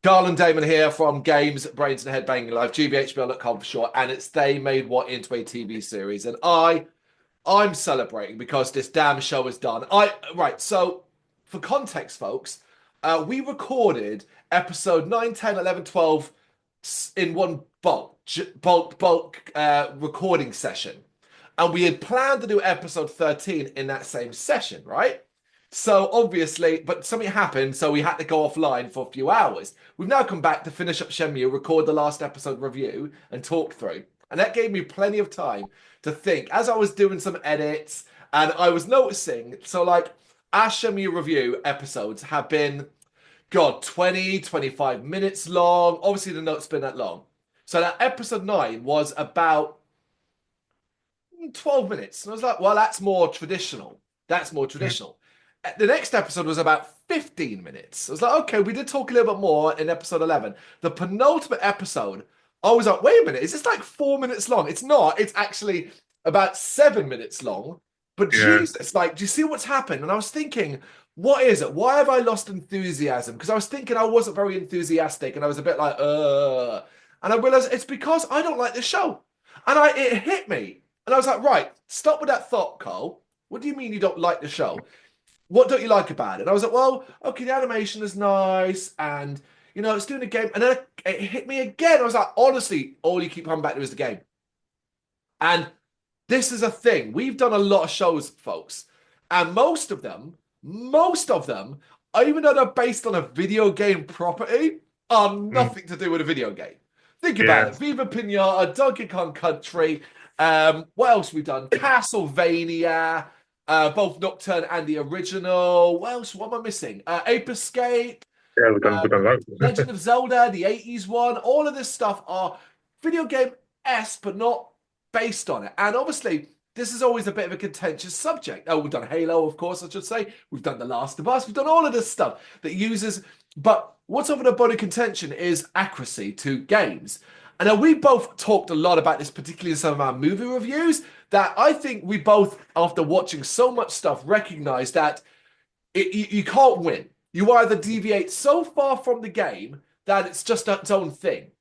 Carl and Damon here from Games, Brains and Head-Banging Life, gbhblofficial for short, and it's they made what into a TV series, and I'm celebrating because this damn show is done. So for context, folks, we recorded episode 9, 10, 11, 12 in one bulk recording session, and we had planned to do episode 13 in that same session, right? So obviously, but something happened, so we had to go offline for a few hours. We've now come back to finish up Shenmue, record the last episode review, and talk through. And that gave me plenty of time to think as I was doing some edits, and I was noticing, so like our Shenmue review episodes have been, God, 20, 25 minutes long. Obviously, the note's been that long. So that episode 9 was about 12 minutes. And I was like, well, that's more traditional. That's more traditional. The next episode was about 15 minutes. I was like, okay, we did talk a little bit more in episode 11. The penultimate episode, I was like, wait a minute, is this like 4 minutes long? It's not. It's actually about 7 minutes long. But Yeah. Jesus, like, do you see what's happened? And I was thinking, what is it? Why have I lost enthusiasm? Because I was thinking I wasn't very enthusiastic and I was a bit like, And I realized it's because I don't like the show. And it hit me. And I was like, right, stop with that thought, Cole. What do you mean you don't like the show? What don't you like about it? And I was like, well, okay, the animation is nice, and it's doing a game. And then it hit me again. I was like, honestly, all you keep coming back to is the game. And this is a thing. We've done a lot of shows, folks, and most of them, even though they're based on a video game property, are Mm. nothing to do with a video game. Think about Yeah. it. Viva Pinata, Donkey Kong Country. What else we've done? Castlevania, both Nocturne and the original. What else? What am I missing? Ape Escape, Yeah, we've done Legend that. of Zelda, the 80s one. All of this stuff are video game-esque, but not based on it. And obviously, this is always a bit of a contentious subject. Oh, we've done Halo, of course, I should say. We've done The Last of Us. We've done all of this stuff that uses. But what's often a bone of contention is accuracy to games. And now we both talked a lot about this, particularly in some of our movie reviews, that I think we both, after watching so much stuff, recognize that you can't win. You either deviate so far from the game that it's just its own thing.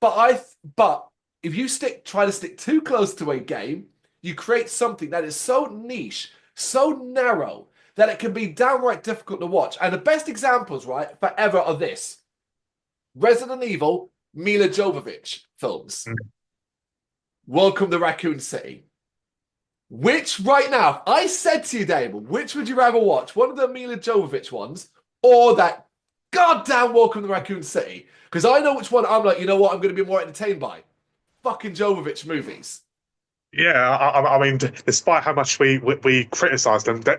But if you try to stick too close to a game, you create something that is so niche, so narrow that it can be downright difficult to watch. And the best examples, right, forever are this: Resident Evil, Mila Jovovich films, Mm. Welcome to Raccoon City. Which right now, I said to you, Damon, which would you rather watch? One of the Mila Jovovich ones or that goddamn Welcome to Raccoon City? Because I know which one I'm like, you know what, I'm going to be more entertained by. Fucking Jovovich movies. Yeah, I mean, despite how much we criticize them, they're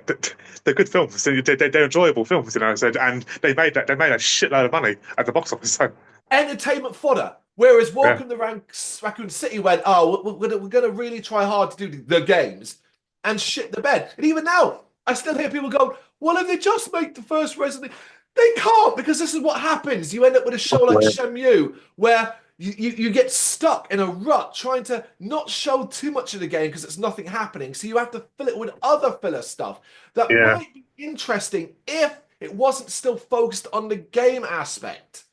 good films. They're enjoyable films, and they made a shitload of money at the box office. So Entertainment fodder. Whereas yeah, Welcome to Raccoon City went, oh, we're going to really try hard to do the games and shit the bed. And even now, I still hear people go, well, if they just make the first Resident Evil, they can't, because this is what happens. You end up with a show like Shenmue where you get stuck in a rut trying to not show too much of the game because it's nothing happening. So you have to fill it with other filler stuff that yeah, might be interesting if it wasn't still focused on the game aspect.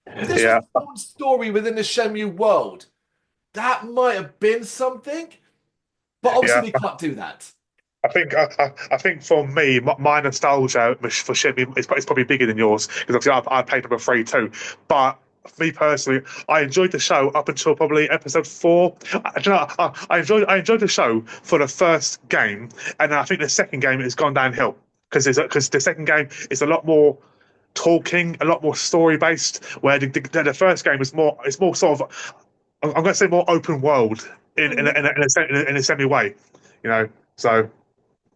If this was yeah, its own story within the Shenmue world, that might have been something. But obviously, yeah. they can't do that. I think for me, my nostalgia for Shenmue is probably bigger than yours because obviously I played number three too. But for me personally, I enjoyed the show up until probably episode four. I enjoyed the show for the first game, and I think the second game has gone downhill because the second game is a lot more talking, a lot more story based, where the first game is more it's more sort of I'm going to say more open world in a semi way, you know. So.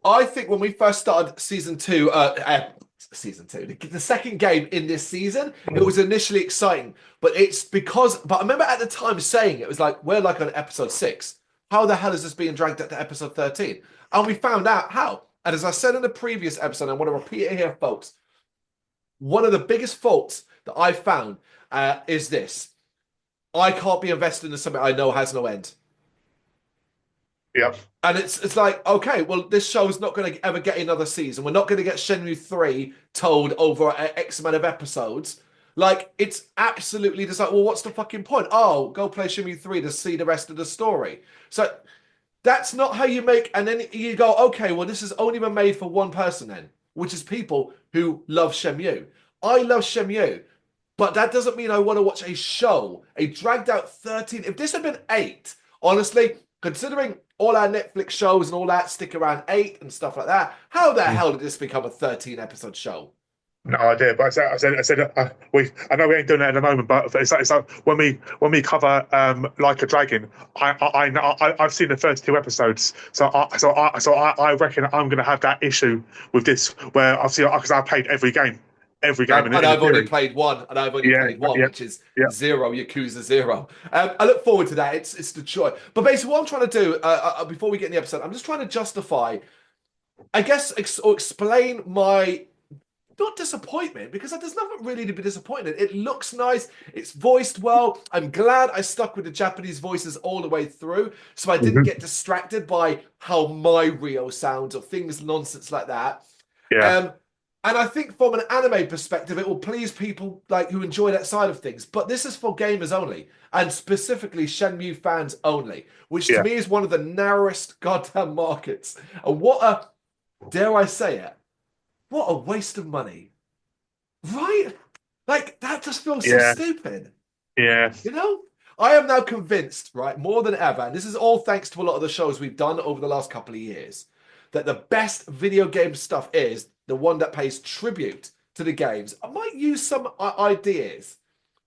I think when we first started season two, the second game in this season, it was initially exciting, but I remember at the time saying it was like, we're like on episode 6. How the hell is this being dragged up to episode 13? And we found out how. And as I said in the previous episode, I want to repeat it here, folks. One of the biggest faults that I found is this: I can't be invested in something I know has no end. Yeah. And it's like, okay, well, this show is not going to ever get another season. We're not going to get Shenmue 3 told over X amount of episodes. Like, it's absolutely just like, well, what's the fucking point? Oh, go play Shenmue 3 to see the rest of the story. So that's not how you make, and then you go, okay, well, this has only been made for one person then, which is people who love Shenmue. I love Shenmue, but that doesn't mean I want to watch a show, a dragged out 13. If this had been 8, honestly, considering all our Netflix shows and all that stick around 8 and stuff like that, how the hell did this become a 13 episode show? No idea, but I know we ain't doing it at the moment, but it's like when we cover like a dragon, I've seen the first 2 episodes, I reckon I'm going to have that issue with this where obviously because I played every game And in the I've only series. played one, and I've only Yeah, played one, yeah, which is yeah. Zero, Yakuza Zero. I look forward to that. It's the choice. But basically, what I'm trying to do before we get in the episode, I'm just trying to justify, I guess, or explain my not disappointment, because there's nothing really to be disappointed. It looks nice. It's voiced well. I'm glad I stuck with the Japanese voices all the way through, so I didn't Hmm. get distracted by how my Rio sounds or things nonsense like that. Yeah, Um, and I think from an anime perspective, it will please people like who enjoy that side of things. But this is for gamers only, and specifically Shenmue fans only, which to yeah, me is one of the narrowest goddamn markets. And what a, dare I say it, what a waste of money. Right? Like, that just feels so yeah, stupid. yeah. You know? I am now convinced, right, more than ever, and this is all thanks to a lot of the shows we've done over the last couple of years, that the best video game stuff is the one that pays tribute to the games. I might use some ideas,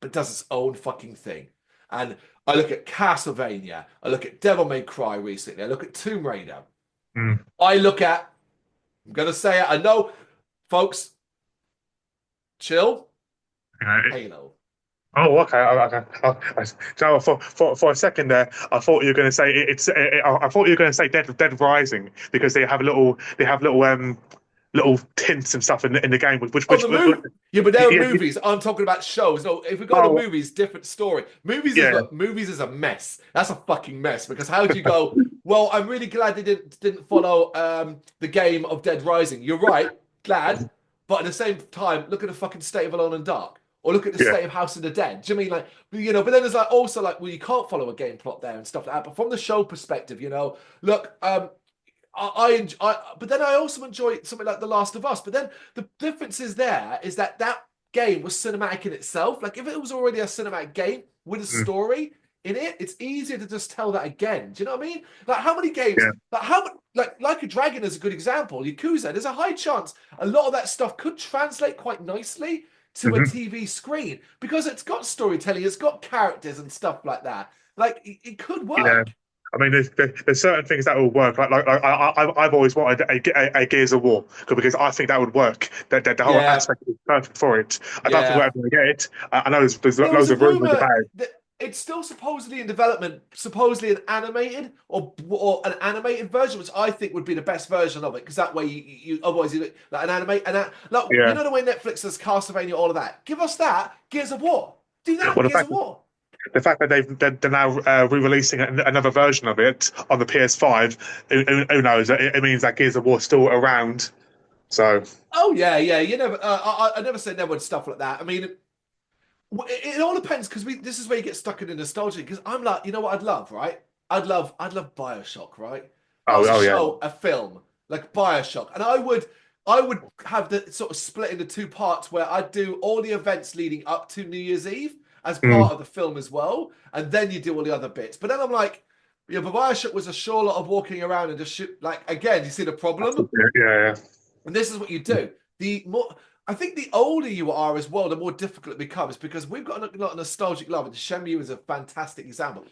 but does its own fucking thing. And I look at Castlevania, I look at Devil May Cry recently, I look at Tomb Raider, Mm. I look at, I'm going to say it, I know, folks, chill, Yeah. Halo. Oh, okay. So for a second there, I thought you were going to say I thought you were going to say Dead Rising because they have little tints and stuff in the game, Oh, the movie. Yeah, but there are yeah, movies. I'm talking about shows. No, if we go to oh movies, different story. Movies is yeah, look, movies is a mess. That's a fucking mess because how do you go? Well, I'm really glad they didn't follow the game of Dead Rising. You're right, glad, but at the same time, look at the fucking state of Alone in Dark, or look at the yeah, state of House of the Dead. Do you mean like you know? But then there's like also like well, you can't follow a game plot there and stuff like that. But from the show perspective, you know, look, but then I also enjoy something like The Last of Us. But then the difference is there is that that game was cinematic in itself. Like if it was already a cinematic game with a mm, story in it, it's easier to just tell that again. Do you know what I mean? Like how many games? yeah, Like how like a Dragon is a good example. Yakuza. There's a high chance a lot of that stuff could translate quite nicely to a hmm, TV screen because it's got storytelling, it's got characters and stuff like that. Like it could yeah. work. I mean, there's certain things that will work. I've always wanted a Gears of War because I think that would work. That the whole Yeah, aspect is perfect for it. I don't think we're yeah. ever going to get it. I know there's There was loads a of rumors rumor about it. that it's still supposedly in development, supposedly an animated or an animated version, which I think would be the best version of it, because that way you otherwise you like an anime and that like you Yeah. know the way Netflix has Castlevania, all of that. Give us that Gears of War. Do that Well, Gears of War. the fact that they're now re-releasing another version of it on the PS5, who knows? It means that Gears of War still around. So Oh yeah, yeah. You never. I never say never with stuff like that. I mean, it all depends because we. This is where you get stuck in the nostalgia. Because I'm like, you know what I'd love, right? I'd love Bioshock, right? Not as a oh yeah. show, a film like Bioshock, and I would have the sort of split into two parts where I'd do all the events leading up to New Year's Eve as Mm, part of the film as well, and then you do all the other bits. But then I'm like, yeah, but Bioshock was a sure lot of walking around and just shoot. Like again, you see the problem? yeah, yeah, And this is what you do. The more I think the older you are as well, the more difficult it becomes because we've got a lot of nostalgic love, and Shenmue is a fantastic example.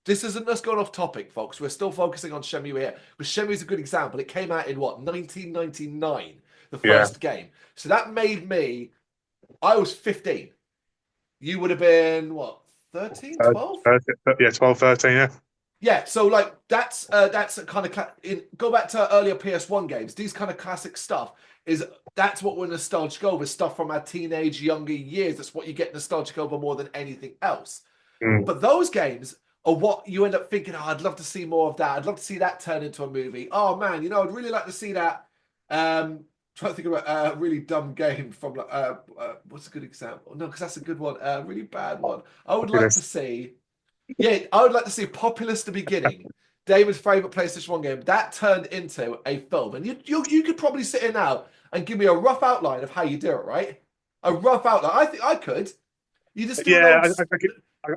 This isn't us going off topic, folks. We're still focusing on Shenmue here. But Shenmue is a good example. It came out in what, 1999, the yeah. first game. So that made me, I was 15. You would have been what, 13, 12? Yeah, 12, 13, yeah. Yeah, so like that's a kind of go back to earlier PS1 games. These kind of classic stuff is that's what we're nostalgic over, stuff from our teenage younger years. That's what you get nostalgic over more than anything else. Mm, But those games are what you end up thinking, oh, I'd love to see more of that. I'd love to see that turn into a movie. Oh man, you know, I'd really like to see that. trying to think about a really dumb game from like what's a good example? No, because that's a good one. Really bad one. I would like to Populist. see. Yeah, I would like to see Populous the Beginning, David's favorite PlayStation 1 game, that turned into a film. And you could probably sit here now and give me a rough outline of how you do it, right? A rough outline. I think I could. You just do Yeah,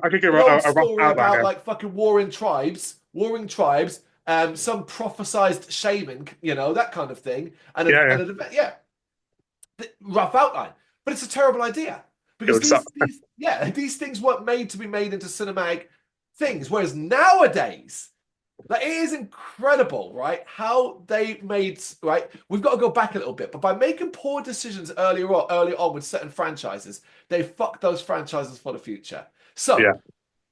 I could give an old a rough story outline about there. like fucking warring tribes, some prophesized shaman, that kind of thing, Yeah, yeah. and an event. Yeah, rough outline. But it's a terrible idea It because would suck. these things weren't made to be made into cinematic things. Whereas nowadays, like it is incredible, right? How they made right. We've got to go back a little bit, but by making poor decisions early on with certain franchises, they fucked those franchises for the future. So Yeah.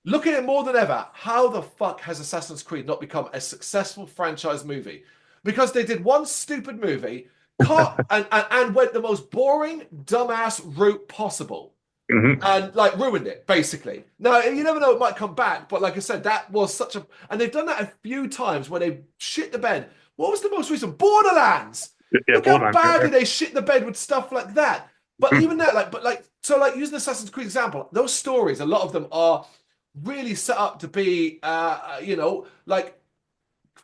look at it more than ever. How the fuck has Assassin's Creed not become a successful franchise movie? Because they did one stupid movie, cut and went the most boring, dumbass route possible Hmm. and like ruined it basically. Now you never know, it might come back, but like I said, that was such a and they've done that a few times where they shit the bed. What was the most recent? Borderlands. Yeah, Look how Borderlands. Yeah, badly they shit the bed with stuff like that. But yeah. even that, like using the Assassin's Creed example, those stories, a lot of them are really set up to be, like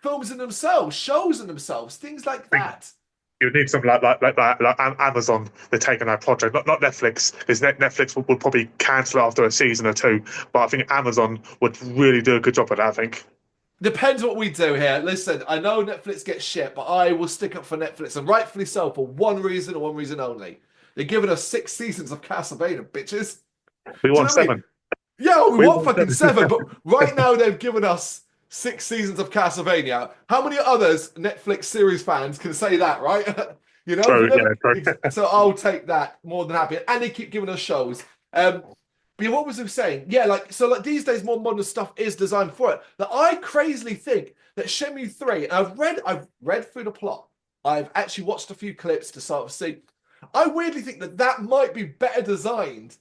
films in themselves, shows in themselves, things like I think that. you would need something like Amazon. They're taking that project, not Netflix, because Netflix would probably cancel it after a season or two. But I think Amazon would really do a good job at that. I think. Depends what we do here. Listen, I know Netflix gets shit, but I will stick up for Netflix, and rightfully so, for one reason and one reason only. They're giving us 6 seasons of Castlevania, bitches. We Do you want know what I mean? 7. Yeah, we We want want fucking 7. seven, but right now they've given us 6 seasons of Castlevania. How many others Netflix series fans can say that, right? For True. them, Yeah. True. so I'll take that more than happy. And they keep giving us shows. But yeah, what was I saying? Yeah, like these days, more modern stuff is designed for it. That I crazily think that Shenmue 3, and I've read through the plot. I've actually watched a few clips to sort of see. I weirdly think that that might be better designed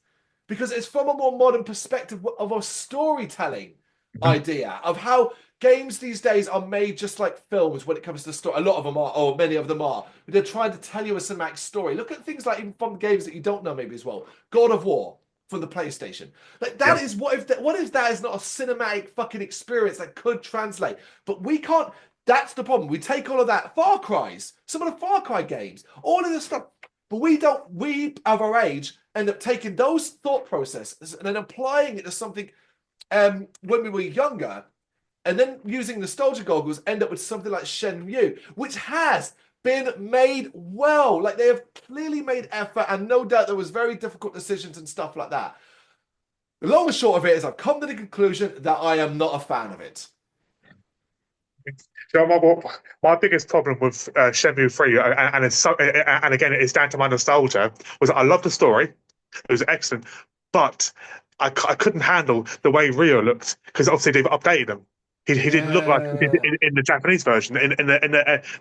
because it's from a more modern perspective of a storytelling Mhm. idea of how games these days are made just like films when it comes to story. A lot of them are, or many of them are. They're trying to tell you a cinematic story. Look at things like even from games that you don't know maybe as well. God of War from the PlayStation. Like that Yep. is what if that is not a cinematic fucking experience that could translate? But we can't. That's the problem. We take all of that Far Cry's, some of the Far Cry games, all of this stuff, but we don't. We of our age end up taking those thought processes and then applying it to something when we were younger, and then using nostalgia goggles, end up with something like Shenmue, which has been made well. Like they have clearly made effort, and no doubt there was very difficult decisions and stuff like that. The long and short of it is, I've come to the conclusion that I am not a fan of it. So my biggest problem with Shenmue 3, and it's so, and again, it's down to my nostalgia, was I love the story. It was excellent, but I couldn't handle the way Rio looked because obviously they've updated him. He didn't look like he did Yeah, in the Japanese version.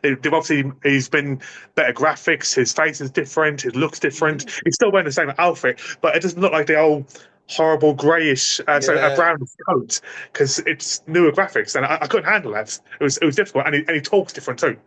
They've obviously he's been better graphics. His face is different. His looks different. mhm. He's still wearing the same outfit, but it doesn't look like the old horrible greyish, Yeah. brown coat because it's newer graphics, and I couldn't handle that. It was difficult, and he talks different too.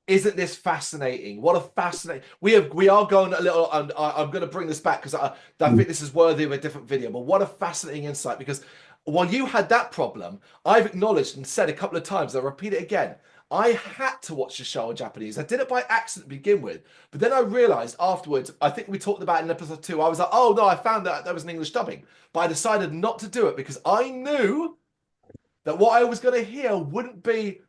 Isn't this fascinating? What a fascinating. We are going a little, and I'm going to bring this back because I think this is worthy of a different video. But what a fascinating insight, because while you had that problem, I've acknowledged and said a couple of times, I'll repeat it again. I had to watch the show in Japanese. I did it by accident to begin with, but then I realized afterwards, I think we talked about it in episode 2, I was like, oh no, I found that there was an English dubbing. But I decided not to do it because I knew that what I was going to hear wouldn't be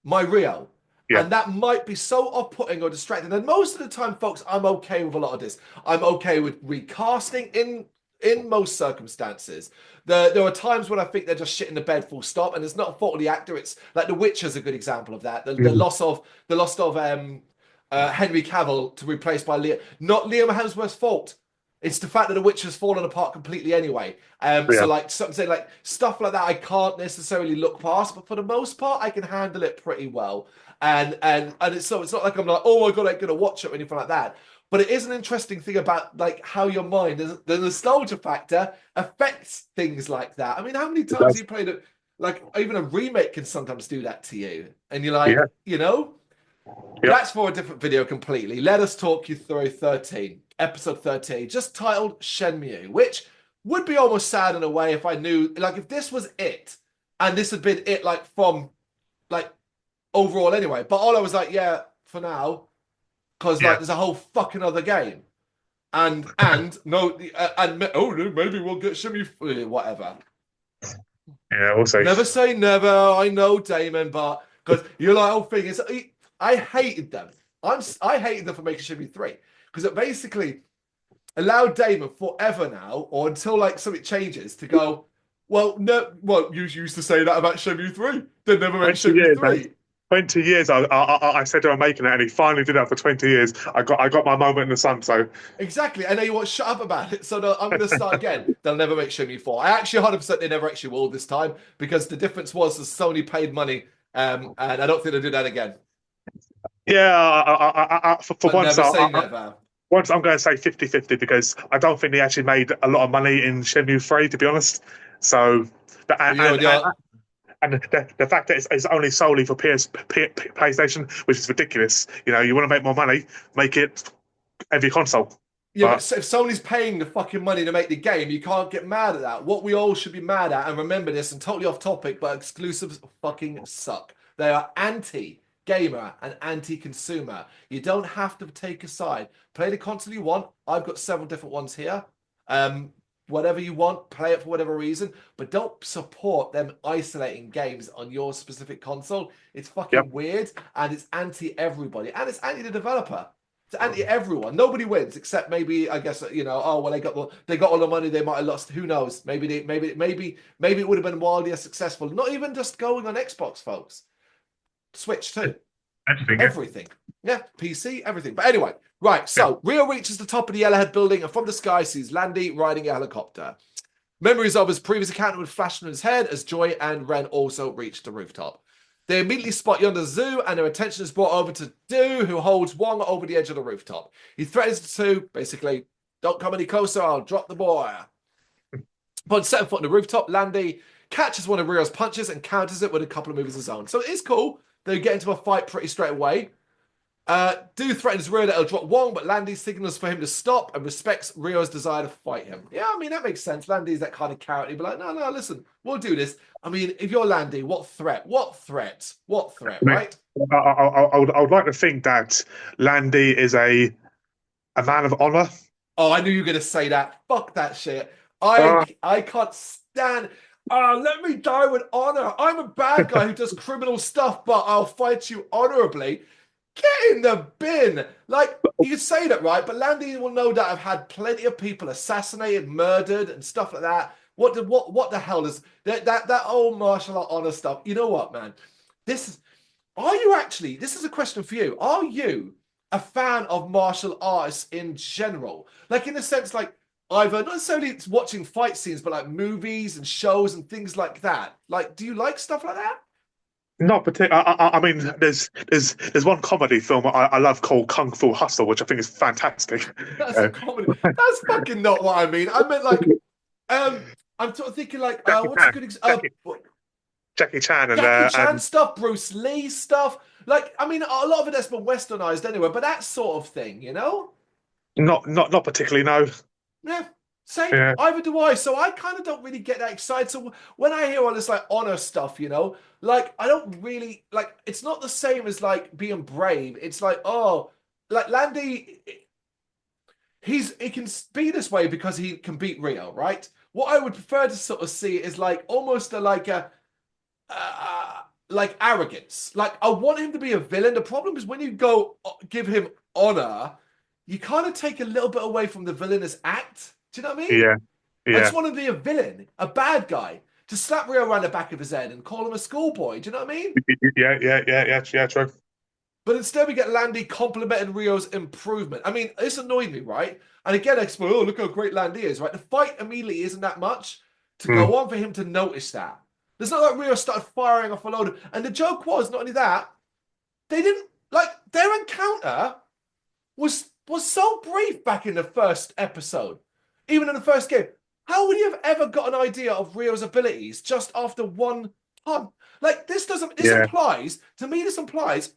my Rio. Yeah, And that might be so off-putting or distracting. And most of the time, folks, I'm okay with a lot of this. I'm okay with recasting in most circumstances. There are times when I think they're just shit in the bed, full stop, and it's not a fault of the actor. It's like The Witcher's a good example of that. The mm, loss of Henry Cavill to replace by Liam. Not Liam Hemsworth's fault. It's the fact that The Witcher's fallen apart completely anyway. So yeah. like something like stuff like that, I can't necessarily look past, but for the most part, I can handle it pretty well. And it's not like I'm like, oh my god, I'm gonna watch it or anything like that. But it is an interesting thing about like how your mind, the nostalgia factor affects things like that. I mean, how many It times have does. you played it? Like even a remake can sometimes do that to you, and you're Yeah. like, you know. Yep. That's for a different video completely. Let us talk you through 13, episode 13, just titled Shenmue, which would be almost sad in a way if I knew, like, if this was it, and this had been it, like, from, like, overall anyway. But all I was like, yeah, for now, because, like, Yeah. there's a whole fucking other game. And no, and oh, no, maybe we'll get Shenmue, whatever. Yeah. Also. Never say never. I know, Damon, but because you're like, oh, thing is, I hated them. I hated them for making Shenmue 3 because it basically allowed Damon forever now, or until like something changes, to go. Well, no, well, you used to say that about Shenmue 3. They never make 20 Shenmue years, man. 3. 20 years. I said they were making it, and he finally did that for 20 years. I got my moment in the sun. So Exactly, and now you want to shut up about it. So no, I'm going to start again. They'll never make Shenmue 4. I actually 100% they never actually will this time because the difference was that Sony paid money, and I don't think they'll do that again. yeah, for But once, never say never. once I'm going to say 50-50 because I don't think they actually made a lot of money in Shenmue 3, to be honest. So, But you know, and the fact that it's only solely for PlayStation, which is ridiculous. You know, you want to make more money, make it every console. yeah, but But if Sony's paying the fucking money to make the game, you can't get mad at that. What we all should be mad at, and remember this, and totally off topic, but exclusives fucking suck. They are anti-gamer and anti-consumer. You don't have to take a side. Play the console you want. I've got several different ones here. Whatever you want, play it for whatever reason, but don't support them isolating games on your specific console. It's yep, fucking weird, and it's anti-everybody, and it's anti the developer. It's anti everyone. Nobody wins except maybe I guess you know. Oh well, they got all the money they might have lost. Who knows? Maybe it would have been wildly successful. Not even just going on Xbox, folks. Switch too. everything. Yeah. Everything. Yeah, PC, everything. But anyway, right. So Rio reaches the top of the Yellowhead building and from the sky sees Landy riding a helicopter. Memories of his previous encounter would flash in his head as Joy and Ren also reach the rooftop. They immediately spot Yonder's Zoo, and their attention is brought over to Do, who holds Wong over the edge of the rooftop. He threatens the two, basically, don't come any closer, I'll drop the boy. Upon setting foot on the rooftop, Landy catches one of Rio's punches and counters it with a couple of moves of his own. So it is cool. They get into a fight pretty straight away. Do threatens Rio that he'll drop Wong, but Landy signals for him to stop and respects Rio's desire to fight him. Yeah, I mean, that makes sense. Landy's that kind of character. He'd be like, no, listen, we'll do this. I mean, if you're Landy, what threat? What threat? What threat, right? I would like to think that Landy is a man of honor. Oh, I knew you were going to say that. Fuck that shit. Uh, I can't stand. Let me die with honor. I'm a bad guy who does criminal stuff, but I'll fight you honorably. Get in the bin. Like, you could say that, right? But Landy will no doubt have had plenty of people assassinated, murdered, and stuff like that. What the hell is that old martial art honor stuff? You know what, man? This is a question for you. Are you a fan of martial arts in general? Like, in the sense, like, either not necessarily watching fight scenes, but like movies and shows and things like that. Like, do you like stuff like that? Not particularly. I mean, there's one comedy film I love called Kung Fu Hustle, which I think is fantastic. That's a comedy. That's fucking not what I mean. I meant like, I'm sort of thinking like, Jackie what's a Chan, good example? Jackie Chan, Jackie Chan and stuff, Bruce Lee stuff. Like, I mean, a lot of it that's been westernized anyway, but that sort of thing, you know? not particularly. No. Yeah, same. Yeah. Either do I. So I kind of don't really get that excited. So when I hear all this like honor stuff, you know, like I don't really like. It's not the same as like being brave. It's like oh, like Landy, he can be this way because he can beat Rio, right? What I would prefer to sort of see is like almost like arrogance. Like I want him to be a villain. The problem is when you go give him honor, you kind of take a little bit away from the villainous act. Do you know what I mean? Yeah. I Yeah. just want him to be a villain, a bad guy, to slap Rio around the back of his head and call him a schoolboy. Do you know what I mean? Yeah. True. But instead, we get Landy complimenting Rio's improvement. I mean, this annoyed me, right? And again, I explain, oh, look how great Landy is, right? The fight immediately isn't that much to go on for him to notice that. It's not like Rio started firing off a load of... And the joke was, not only that, they didn't... Like, their encounter was so brief back in the first episode. Even in the first game. How would you have ever got an idea of Rio's abilities just after one hunt? Like, this implies, to me, this implies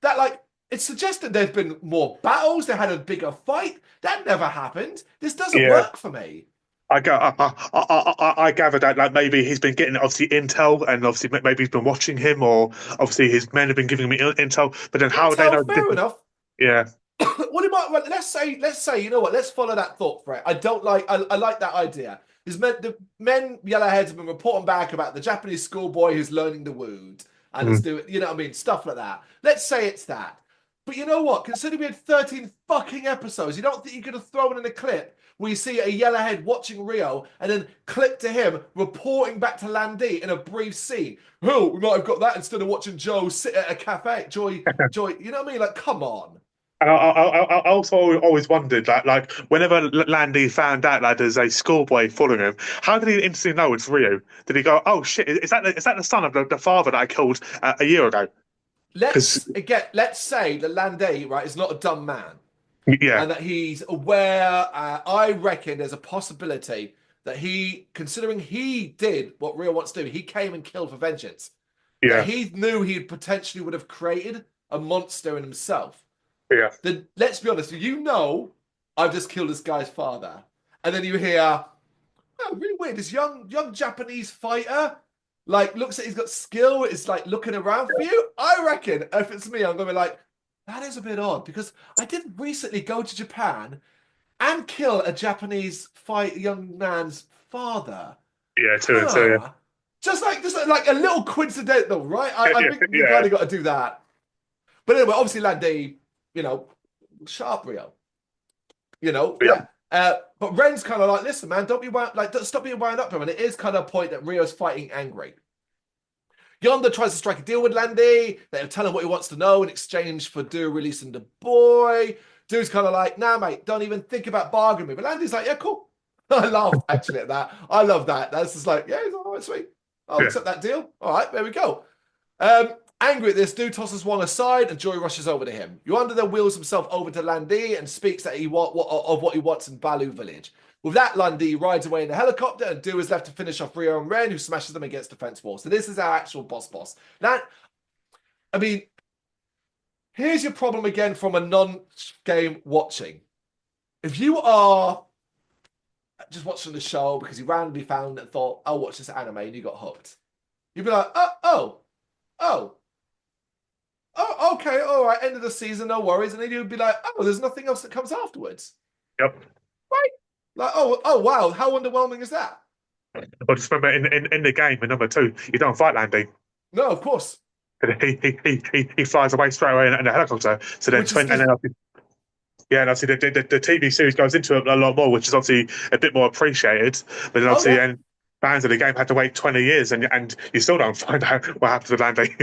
that like it suggested there's been more battles, they had a bigger fight. That never happened. This doesn't Yeah. work for me. I gather that like maybe he's been getting obviously intel, and obviously maybe he's been watching him, or obviously his men have been giving him intel. But then how would they Intel, know the fair difference? enough. Yeah, What about well, let's say, you know what, let's follow that thought for it. I like that idea. The men Yellowheads have been reporting back about the Japanese schoolboy who's learning the wood and is mm. doing, you know what I mean, stuff like that. Let's say it's that. But you know what? Considering we had 13 fucking episodes, you don't think you could have thrown in a clip where you see a Yellowhead watching Rio and then clip to him reporting back to Landy in a brief scene? Oh, we might have got that instead of watching Joe sit at a cafe. Joy, you know what I mean? Like, come on. And I also always wondered like whenever Landy found out like there's a schoolboy following him, how did he instantly know it's Rio? Did he go, oh shit, is that the son of the father that I killed a year ago? Because Let's say that Landay, right, is not a dumb man yeah, and that he's aware. I reckon there's a possibility that he, considering he did what Rio wants to do, he came and killed for vengeance. That yeah, he knew he potentially would have created a monster in himself. yeah, Then let's be honest, you know, I've just killed this guy's father, and then you hear, oh, really weird. This young Japanese fighter, like, looks at he's got skill. It's like looking around for you. I reckon if it's me, I'm gonna be like, that is a bit odd because I did recently go to Japan and kill a Japanese young man's father. yeah, two and two, Huh. Just like a little coincidental, right? yeah, I yeah, think you yeah, kind of got to do that. But anyway, obviously, Landy, you know, sharp Rio. You know, yeah, yeah. But Ren's kind of like, listen, man, don't be don't stop being wound up, and it is kind of a point that Rio's fighting angry. Yonda tries to strike a deal with Landy. They'll tell him what he wants to know in exchange for Do releasing the boy. Do's kind of like, nah, mate, don't even think about bargaining me. But Landy's like, yeah, cool. I laughed actually at that. I love that. That's just like, yeah, all right, sweet. I'll yeah. accept that deal. All right, there we go. Angry at this, dude tosses one aside and Joy rushes over to him. Yonder then wheels himself over to Landy and speaks that what he wants in Balu village. With that, Landy rides away in a helicopter and Do is left to finish off Rio and Ren, who smashes them against the fence wall. So this is our actual boss. That, I mean, here's your problem again from a non-game watching. If you are just watching the show because you randomly found it and thought, I'll watch this anime, and you got hooked, you'd be like, oh, oh, okay, all right, end of the season, no worries. And then you'd be like, oh, there's nothing else that comes afterwards. Yep. Right? Like, oh, wow, how underwhelming is that? But just remember in the game in number two, you don't fight Landy. No, of course. He flies away straight away in a helicopter. So then Which is and then yeah, and obviously the TV series goes into it a lot more, which is obviously a bit more appreciated. But then oh obviously, yeah, and fans of the game had to wait 20 years, and you still don't find out what happens with Landy.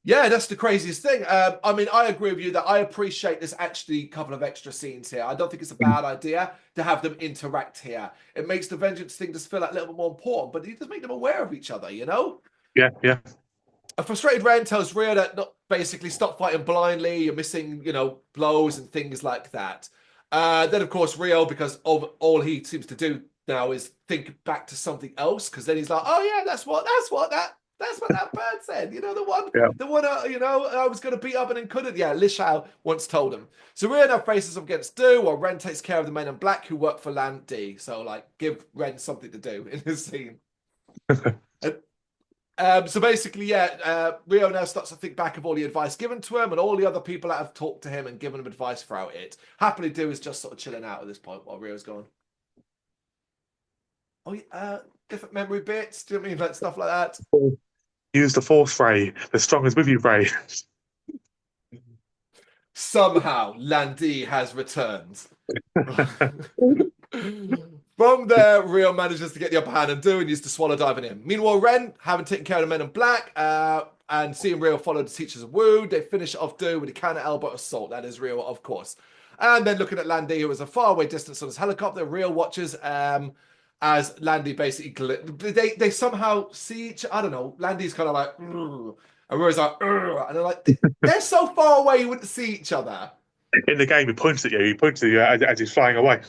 yeah, that's the craziest thing. I mean, I agree with you that I appreciate there's actually a couple of extra scenes here. I don't think it's a bad idea to have them interact here. It makes the vengeance thing just feel like a little bit more important, but you just make them aware of each other, you know? Yeah, yeah, A frustrated Ren tells Rhea that not basically stop fighting blindly. You're missing, you know, blows and things like that. Then, of course, Rio, because of all he seems to do now is think back to something else. Because then he's like, "Oh yeah, that's what that bird said. You know, yeah. the one, you know, I was going to beat up and then couldn't. Yeah, Lishao once told him. So Rio now faces up against Do, while Ren takes care of the men in black who work for Landy. So like, give Ren something to do in this scene. So basically, yeah, Rio now starts to think back of all the advice given to him and all the other people that have talked to him and given him advice throughout it. Happily Do is just sort of chilling out at this point while Rio's gone. Oh, yeah, different memory bits. Do you know what I mean? Like stuff like that. Use the force, Ray. The strong is with you, Ray. Somehow, Landy has returned. From there, Rio manages to get the upper hand and Do and used to swallow diving in. Meanwhile, Ren, having taken care of the men in black, and seeing Rio follow the teachers of Wu, they finish off Do with a counter elbow assault. That is Rio, of course. And then looking at Landy, who is a faraway distance on his helicopter, Rio watches as Landy basically they somehow see each. I don't know. Landy's kind of like, "Ugh," and Rio's like, "Ugh," and they're like, they're so far away you wouldn't see each other. In the game, he points at you. He points at you as he's flying away.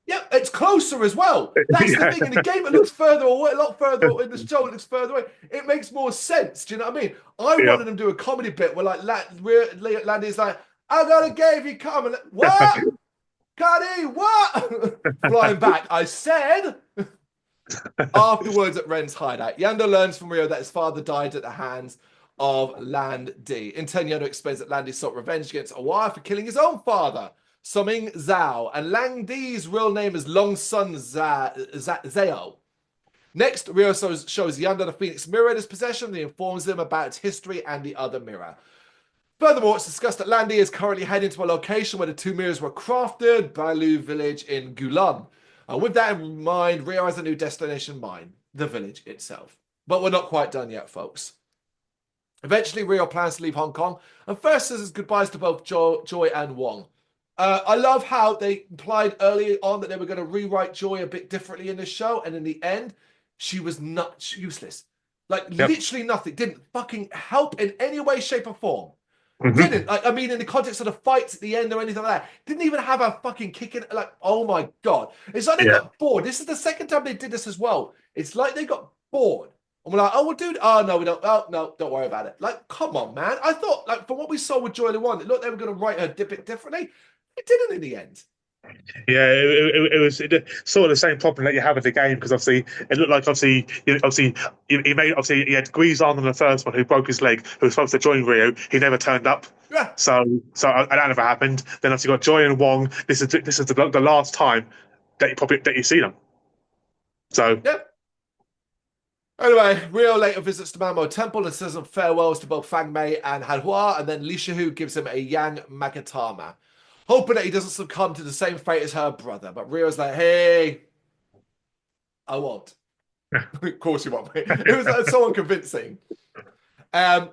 Yeah, it's closer as well. That's the Yeah. thing. In the game, it looks further away, a lot further. In the show, it looks further away. It makes more sense. Do you know what I mean? I Yeah. wanted them to do a comedy bit where, like, Landy's like, "I got a game, you come." And like, what? Cuddy, what? Flying back. I said. Afterwards, at Ren's hideout, Yando learns from Rio that his father died at the hands of Landy. In turn, Yando explains that Landy sought revenge against Awa for killing his own father, Suming Zhao, and Landy's real name is Long Sun Zhao. Next, Rio shows Yando the Phoenix mirror in his possession and he informs them about its history and the other mirror. Furthermore, it's discussed that Landy is currently heading to a location where the two mirrors were crafted, Balu village in Gulan. And with that in mind, Rio has a new destination in mind, the village itself. But we're not quite done yet, folks. Eventually, Rio plans to leave Hong Kong and first says his goodbyes to both Joy and Wong. I love how they implied early on that they were going to rewrite Joy a bit differently in this show, and in the end, she was not useless. Like, Yep. literally nothing. Didn't fucking help in any way, shape, or form. Hmm. Didn't. Like, I mean, in the context of the fights at the end or anything like that. Didn't even have a fucking kick in. Like, oh my God. It's like they Yeah. got bored. This is the second time they did this as well. It's like they got bored. And we're like, oh, well, dude, oh, no, we don't. Oh, no, don't worry about it. Like, come on, man. I thought, like, from what we saw with Joy One, it looked they were going to write her dip it differently. It didn't in the end. Yeah, it was sort of the same problem that you have with the game because obviously it looked like he made obviously he had Grease on the first one who broke his leg who was supposed to join Rio. He never turned up, Yeah. so that never happened. Then obviously got Joy and Wong. This is the last time that you see them. So Yeah. Anyway, Rio later visits the Mamo Temple and says some farewells to both Fang Mei and Hanhua, and then Li Shihu gives him a Yang Magatama, hoping that he doesn't succumb to the same fate as her brother. But Rio's like, hey, I won't. Of course you won't. It was like, so unconvincing. Um,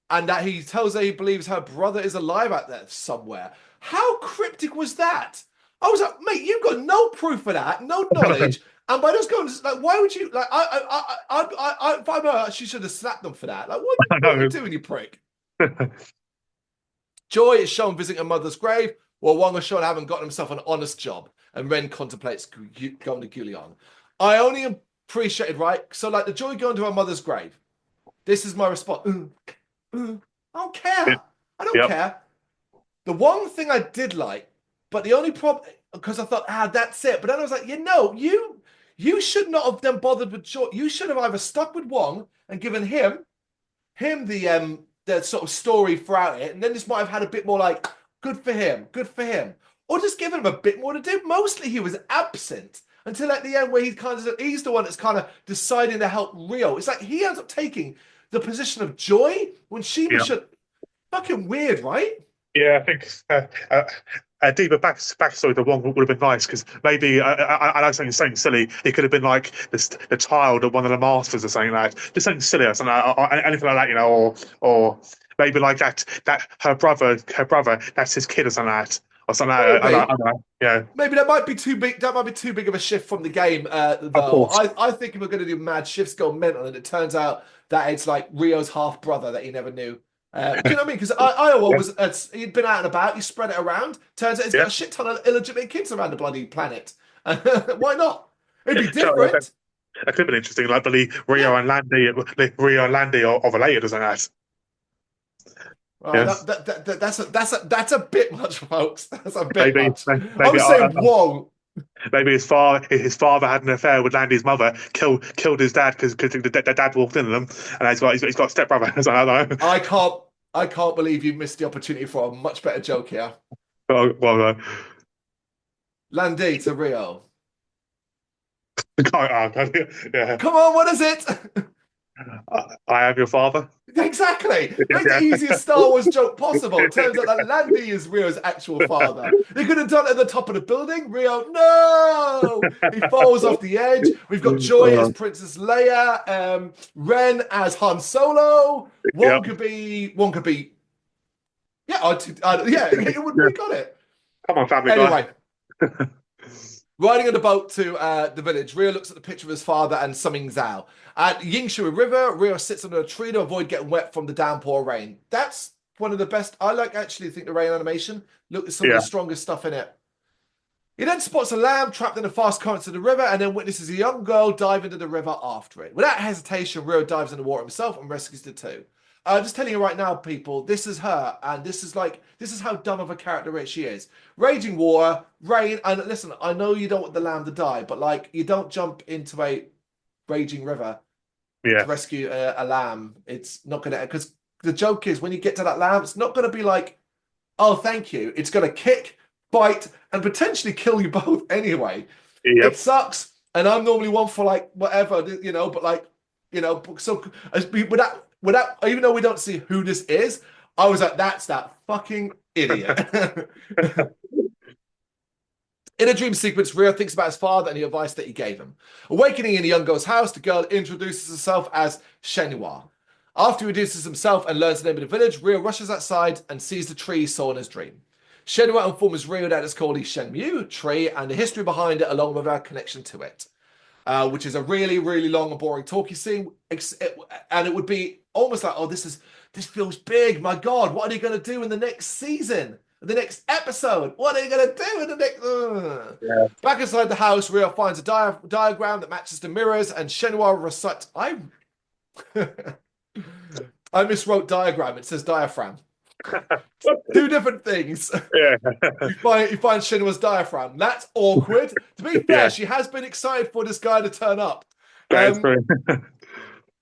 and that he tells her he believes her brother is alive out there somewhere. How cryptic was that? I was like, mate, you've got no proof of that, no knowledge. And by just going, like, why would you, like, if I'm her, she should have slapped them for that. Like, I what are you know. doing, you prick? Joy is shown visiting her mother's grave, while Wong is shown having gotten himself an honest job, and Ren contemplates going to Gulion. I only appreciated, right? So, like, the Joy going to her mother's grave. This is my response. I don't care. I don't Yep. care. The one thing I did like, but the only problem, because I thought, that's it. But then I was like, you should not have then bothered with Joy. You should have either stuck with Wong and given him the sort of story throughout it, and then this might have had a bit more like good for him, or just given him a bit more to do. Mostly he was absent until at the end where he's the one that's kind of deciding to help Rio. It's like he ends up taking the position of Joy when she Yeah. should. Fucking weird, right? Yeah, I think a deeper backstory to Wong would have been nice because maybe I know something silly. It could have been like the child of one of the masters or something like that. Just something silly or something, or anything like that, or maybe like that her brother, that's his kid or something like that, or something. I Maybe. don't know. Yeah, Maybe that might be too big. That might be too big of a shift from the game, of though. course. I think if we're going to do mad shifts, go mental, and it turns out that it's like Rio's half brother that he never knew. Do you know what I mean? Because Iowa Yeah, he'd been out and about, he spread it around. Turns out he's got yeah. a shit ton of illegitimate kids around the bloody planet. Why not? It'd be So, different. that could have been interesting. Like, the Yeah. Rio and Landy are related or something like that. Yes, That's a bit much, folks. That's a bit maybe, much. I maybe, would say whoa. maybe his father had an affair with Landy's mother, killed his dad because the dad walked in on them, and he's got a stepbrother. So I don't know. I can't I can't believe you missed the opportunity for a much better joke here. Well, Landy to Rio. yeah. Come on, what is it? I am your father. Exactly. Make the Yeah, easiest Star Wars joke possible. It turns out that Landy is Rio's actual father. They could have done it at the top of the building. Rio, no! He falls off the edge. We've got Joy as Princess Leia, Ren as Han Solo. yeah. One could be. Yeah, yeah, it would. We got it. Come on, Family Guy. Anyway, riding on the boat to the village, Rio looks at the picture of his father and Summing Zhao. At Yingshui River, Rio sits under a tree to avoid getting wet from the downpour rain. That's one of the best. I actually think the rain animation. Look at some of Yeah, the strongest stuff in it. He then spots a lamb trapped in the fast currents of the river and then witnesses a young girl dive into the river after it. Without hesitation, Rio dives in the water himself and rescues the two. Just telling you right now, people, this is her, and this is how dumb of a character she is. Raging water, rain, and listen, I know you don't want the lamb to die, but like, you don't jump into a raging river Yeah. to rescue a lamb. It's not gonna, because the joke is when you get to that lamb, it's not gonna be like, oh, thank you. It's gonna kick, bite, and potentially kill you both anyway. It Yep. sucks, and I'm normally one for like whatever, but like, so without, even though we don't see who this is, I was like, that's that fucking idiot. In a dream sequence, Rio thinks about his father and the advice that he gave him. Awakening in the young girl's house, the girl introduces herself as Shenmue. After he introduces himself and learns the name of the village, Rio rushes outside and sees the tree he saw in his dream. Shenmue informs Rio that it's called the Shenmue tree and the history behind it, along with our connection to it. Which is a really, really long and boring talky scene. And it would be almost like, oh, this feels big. My God, what are they going to do in the next season? The next episode? What are they going to do in the next... Yeah. Back inside the house, Rio finds a diagram that matches the mirrors, and Shenhua recites... I miswrote diagram. It says diaphragm. Two different things. Yeah. You find Shenhua's diaphragm. That's awkward. To be fair, Yeah. she has been excited for this guy to turn up. That is true.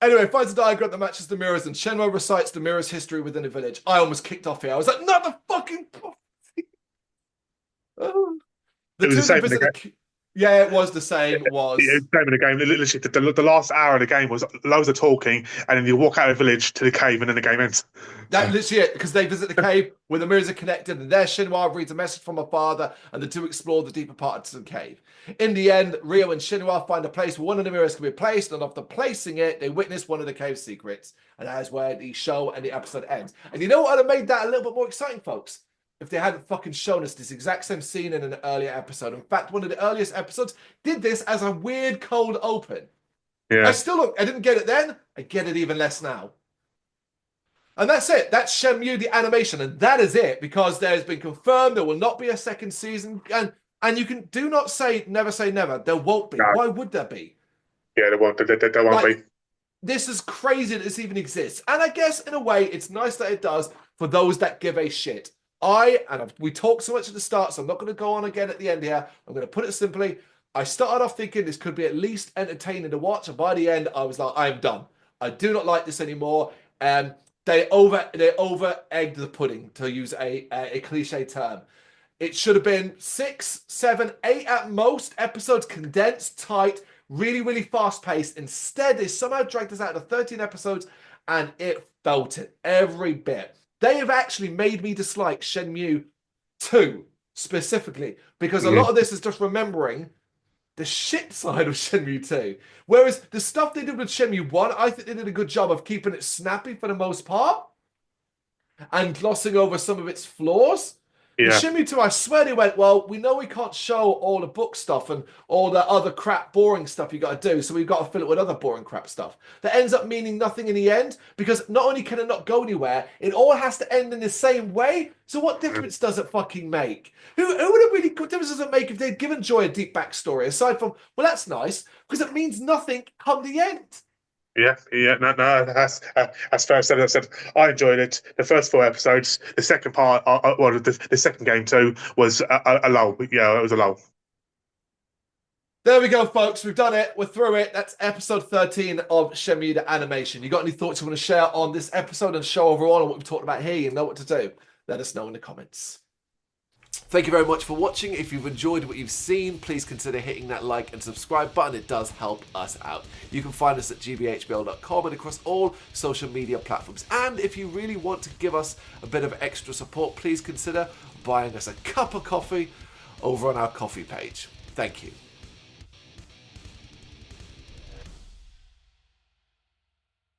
Anyway, finds a diagram that matches the mirrors, and Shenhua recites the mirrors' history within the village. I almost kicked off here. I was like, not the fucking... Oh. It was the same in the game. Yeah, it was the same. It was. It was the same in the game. Literally, the last hour of the game was loads of talking, and then you walk out of the village to the cave, and then the game ends. That's literally it, because they visit the cave where the mirrors are connected, and there Shenhua reads a message from her father, and the two explore the deeper parts of the cave. In the end, Rio and Shenhua find a place where one of the mirrors can be placed, and after placing it, they witness one of the cave secrets. And that is where the show and the episode ends. And you know what would have made that a little bit more exciting, folks? If they hadn't fucking shown us this exact same scene in an earlier episode. In fact, one of the earliest episodes did this as a weird cold open. Yeah. I didn't get it then. I get it even less now. And that's it. That's Shenmue, the animation. And that is it, because there's been confirmed there will not be a second season. And you can do not say never. There won't be. No. Why would there be? Yeah, there won't be. This is crazy that this even exists. And I guess, in a way, it's nice that it does for those that give a shit. We talked so much at the start, so I'm not going to go on again at the end here. I'm going to put it simply. I started off thinking this could be at least entertaining to watch, and by the end, I was like, I'm done. I do not like this anymore. They over-egged the pudding, to use a cliche term. It should have been 6, 7, 8 at most episodes, condensed, tight, really, really fast-paced. Instead, they somehow dragged us out to 13 episodes, and it felt it every bit. They have actually made me dislike Shenmue 2 specifically, because a lot of this is just remembering the shit side of Shenmue 2. Whereas the stuff they did with Shenmue 1, I think they did a good job of keeping it snappy for the most part and glossing over some of its flaws. Yeah. In Shenmue 2, I swear they went, well, we know we can't show all the book stuff and all the other crap, boring stuff you got to do, so we've got to fill it with other boring crap stuff. That ends up meaning nothing in the end, because not only can it not go anywhere, it all has to end in the same way. So what difference does it fucking make? Who would have really good difference does it make if they'd given Joy a deep backstory, aside from, well, that's nice, because it means nothing come the end. Yeah, no, that's fair. I said I enjoyed it. The first 4 episodes, the second part, the second game too, was a lull. Yeah, it was a lull. There we go, folks. We've done it. We're through it. That's episode 13 of Shenmue the Animation. You got any thoughts you want to share on this episode and show overall on what we've talked about here? You know what to do. Let us know in the comments. Thank you very much for watching. If you've enjoyed what you've seen, please consider hitting that like and subscribe button. It does help us out. You can find us at gbhbl.com and across all social media platforms. And if you really want to give us a bit of extra support, please consider buying us a cup of coffee over on our coffee page. Thank you.